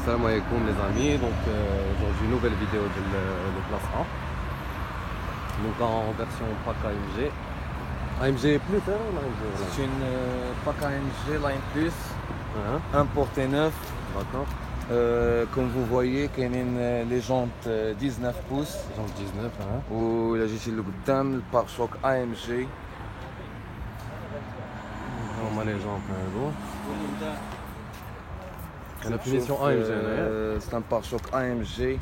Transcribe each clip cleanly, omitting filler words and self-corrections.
Salam alaikum les amis, aujourd'hui nouvelle vidéo de classe A. Donc en version pack AMG. AMG plus hein, ou AMG C'est une pack AMG Line Plus, hein? importé neuf. D'accord. Comme vous voyez, il y a les jantes 19 pouces. Genre 19 hein? Ou la جيتي لقدام le pare-choc AMG. On a les gens la finition AMG C'est un pare-choc AMG.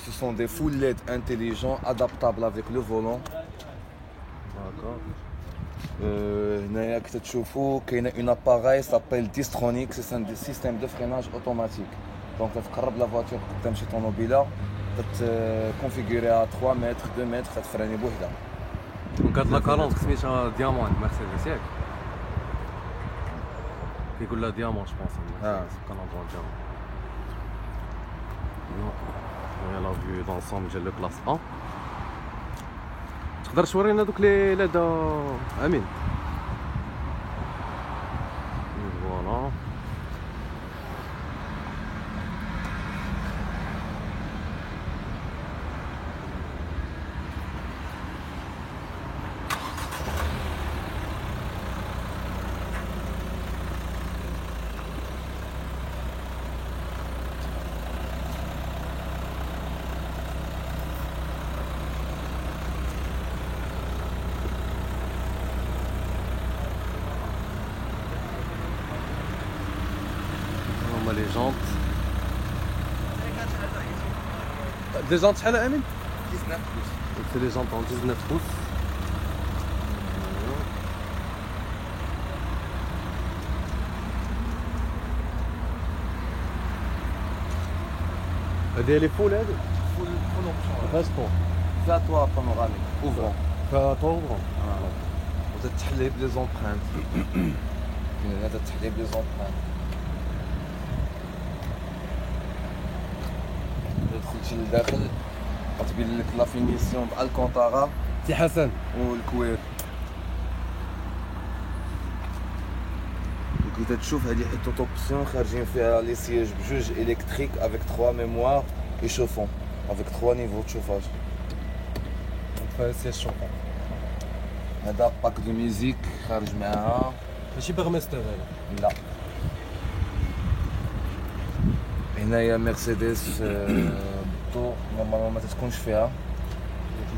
Ce sont des full LED intelligents adaptables avec le volant. D'accord. هنايا كي تشوفوا كاين un appareil s'appelle Distronic, c'est un système de freinage automatique. Donc تقرب la voiture قدام شي طوموبيله تكونفيغوريها 3 متر 2 متر تفراني بوحدها. دونك هاد لاكالونس سميتها ديامون مرسيدس ياك؟ كيقول لها ديامون جو بونس كالونطون ديامون. هي لا فيو دونسومبل ديال لو كلاس A. تقدر تورينا دوك لي لادا امين؟ فوالا هما لي جونط. دي جونط شحال امين؟ 19 pouces. سي لي جونط 19 بوس. هادي لي فول هادي؟ Full option. فاش طون؟ فيها toit panoramique ouvrant. فيها طون. وتتحلي بلي زومبرانت. هنا تتحلي بلي زومبرانت. دخلتي لداخل غتبين لك لا فينيسيون بالكونطارا سي حسن والكوير. كي تشوف هذه حيت اوبسيون خارجين فيها لي سياج بجوج الكتريك افيك 3 ميموار اي شوفون افيك 3 نيفو دو شوفاج. فيها سي شوفون. هذا باك دو ميوزيك خارج معاها. ماشي بيرمستر هذا؟ لا. هنايا مرسيدس بالضوء نورمالمون ما تتكونش فيها.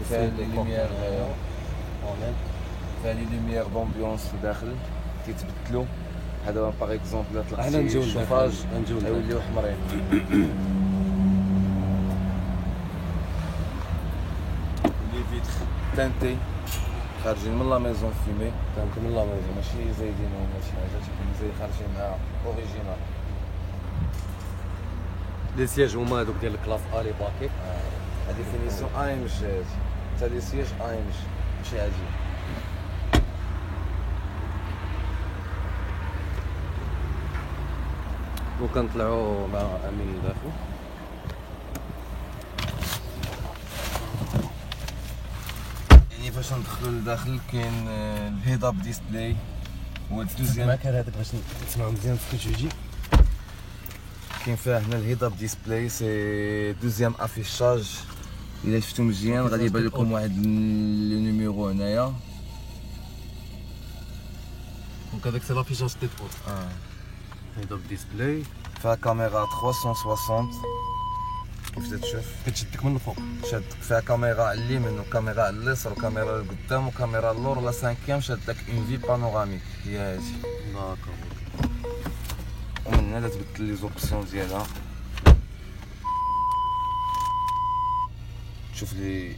فيها لي لوميير فيها لي لوميير دومبيونس لداخل كيتبدلوا. هذا باغ اكزومبل احنا نجيو الشوفاج نجيو غيوليو حمرين. لي فيتر تانتي خارجين من لا ميزون فيمي. كنكون من لا ميزون. ماشي زايدين ولا شي حاجه تكون زي خارجين مع اوريجينال. لي سياج هما هذوك ديال الكلاس A لي باكي. هذه فينيسيون AMG حتى لي سياج AMG ماشي عجيب. وكنطلعوا مع امين داخل. يعني فاش ندخلوا لداخل كاين الهيد اب ديسبلاي هو الدوزيام. معاك هذاك باش نسمعوا مزيان في كتجي. كاين فيها هنا الهيد اب ديسبلاي سي دوزيام افيشاج. الا شفتو مزيان غادي يبان لكم واحد لو نيميرو هنايا. دونك هذاك سي لافيشاج تيت بوت. هيدا بالديسبلاي. فيها كاميرا 360 كيف تتشوف كتشدك من الفوق. شادك. فيها كاميرا على اليمين وكاميرا على اليسار وكاميرا لقدام وكاميرا اللور. لا سانكيام شادك اون في بانوراميك هي هادي. داكور. ومن هنا تبدل لي زوبسيون ديالها. تشوف لي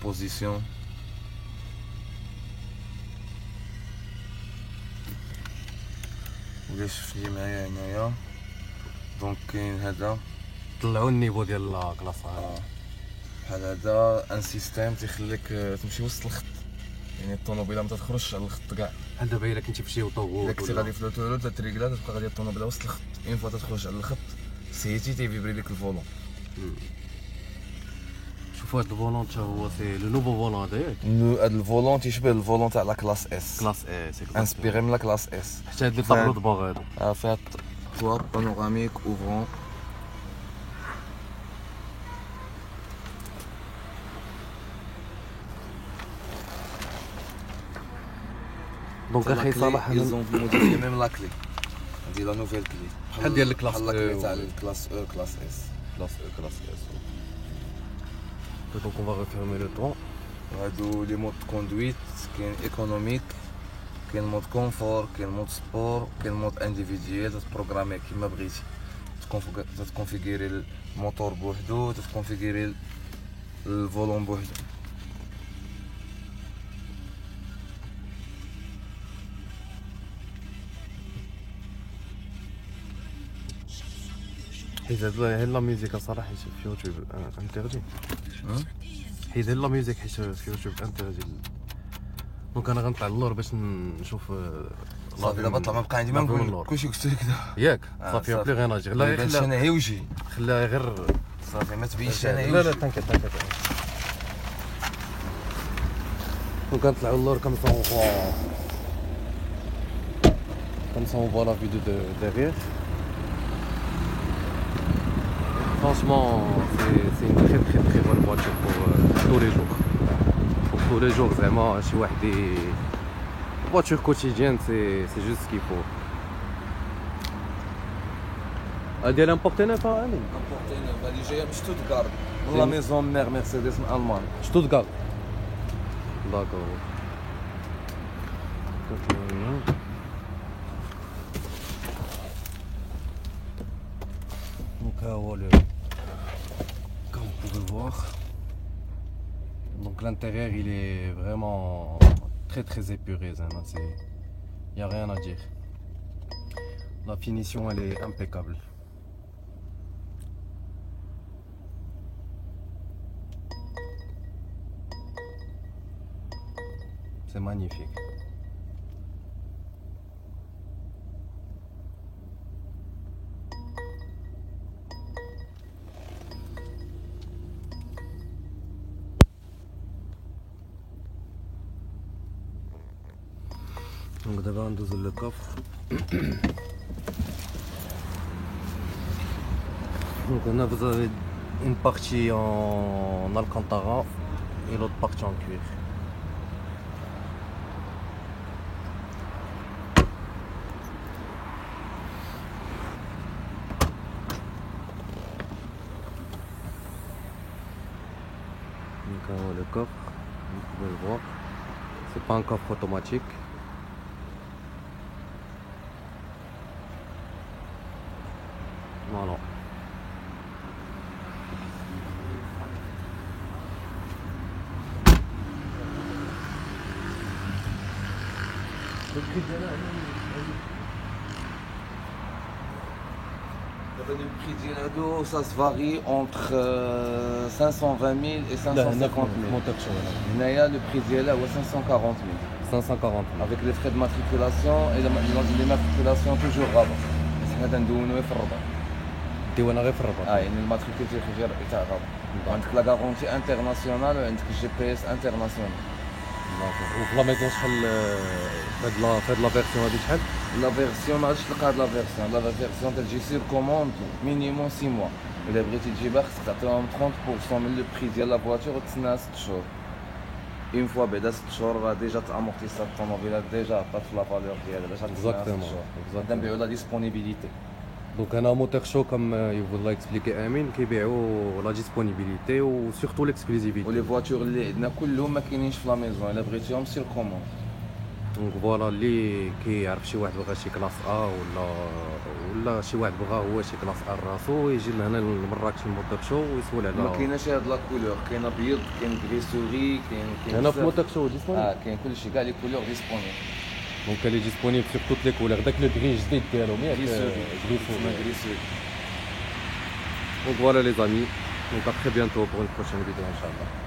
بوزيسيون. ولا شوف لي معايا هنايا. دونك كاين هذا طلعوا النيفو ديال لا كلاس A. بحال هذا ان سيستيم تيخليك تمشي وسط الخط. يعني الطوموبيله ما تخرجش على الخط كاع. بحال دابا الا كنتي في شي الا اوطوغوت كنتي غادي في لوتورود تريكلا تبقى غادي الطوموبيله وسط الخط. اون فوا تخرج على الخط سيتي تيفيبري لك الفولون. شوفوا هاد الفولون تا هو سي لو نوفو فولون هذا ياك. هاد الفولون تيشبه الفولون تاع لا كلاس اس. كلاس A سي انسبيري من لا كلاس اس. حتى هاد لي طابلو دباغ هادو. فيها toit panoramique ouvrant. دونك اخي صلاح ils ont modifié même la clé. هذه la nouvelle clé. بحال ديال الكلاس بحال la clé تاع الكلاس او كلاس اس. كلاس اس. دونك on va refermer le toit. هادو لي مود كوندويت كاين ايكونوميك كاين مود كونفور كاين مود سبور كاين مود انديفيديوال تبروغرامي كيما بغيتي تكونفيغيري الموتور بوحدو تكونفيغيري الفولون بوحدو. حيت هاد لا ميوزيك صراحه في يوتيوب انتردي. حيت هاد لا ميوزيك حيت في يوتيوب انتردي. دونك انا غنطلع للور باش نشوف صافي دابا طلع ما بقى عندي ما نقول كلشي قلت لك ياك صافي بلي غير ناجي لا خليها انا هي وجهي خليها غير صافي ما تبينش انا هي لا لا تنكت دونك غنطلعوا للور كم سون فوا لا فيديو derrière. Franchement, c'est une très bonne voiture pour tous les jours. Pour tous les jours, vraiment, chez Wahdi, voiture quotidienne, c'est juste ce qu'il faut. Elle est importée neuf, hein? importée neuf, elle est de Stuttgart. La maison mère Mercedes allemande. Stuttgart. D'accord. Donc comme vous pouvez le voir, donc l'intérieur il est vraiment très épuré, il n'y a rien à dire. La finition elle est impeccable. C'est magnifique. Donc d'abord on dose le coffre. Donc vous avez une partie en alcantara et l'autre partie en cuir. Donc le coffre, vous pouvez le voir, c'est pas un coffre automatique. Voilà. Le prix de l'ado, ça se varie entre 520 000 et 550 000. Naya, le prix d'Yala, c'est 540 000. 540 000. Avec les frais de matriculation et les matriculations toujours avant. C'est un douane في الربع. ديوانا غير في الربع. يعني الماتريكول تاعك تاع الربع. عندك لا غارونتي انترناسيونال وعندك الجي بي اس انترناسيونال. وفي لا ميزون شحال فهاد لا فيرسيون هادي شحال؟ لا فيرسيون ما غاديش تلقى هاد لا فيرسيون تجي سير كوموند مينيموم 6 موا. إلا بغيتي تجيبها خصك تعطيهم 30% من لو بري ديال لا فواتور وتسناها 6 شهور. اون فوا بعدا 6 شهور راه ديجا تامورتيسا الطوموبيل ديجا عطات في لا فالور ديالها باش تسناها 6 شهور. بدا نبيعو لا ديسپونيبيليتي. Donc un moteur show comme il vous l'a expliqué Amine qui بيعوا la disponibilité ou surtout l'exclusivité. ولي فواتور اللي عندنا كلهم ما كاينينش في لا ميزون الا بغيتيهم سير كوموند. دونك فوالا اللي كيعرف شي واحد بغا شي كلاس ا ولا شي واحد بغا هو شي كلاس ا راسو يجي لهنا لمراكش الموتور شو ويسول على ما كايناش هاد لا كولور كاين ابيض كاين غريسوري كاين هنا في موتور شو ديسپونيبل. كاين كلشي كاع لي كولور ديسپونيبل. Donc elle est disponible sur toutes les couleurs. Dès que le gris جديد ديالهم ياك غريسوري. Donc voilà les amis. Donc à très bientôt pour une prochaine vidéo inchallah.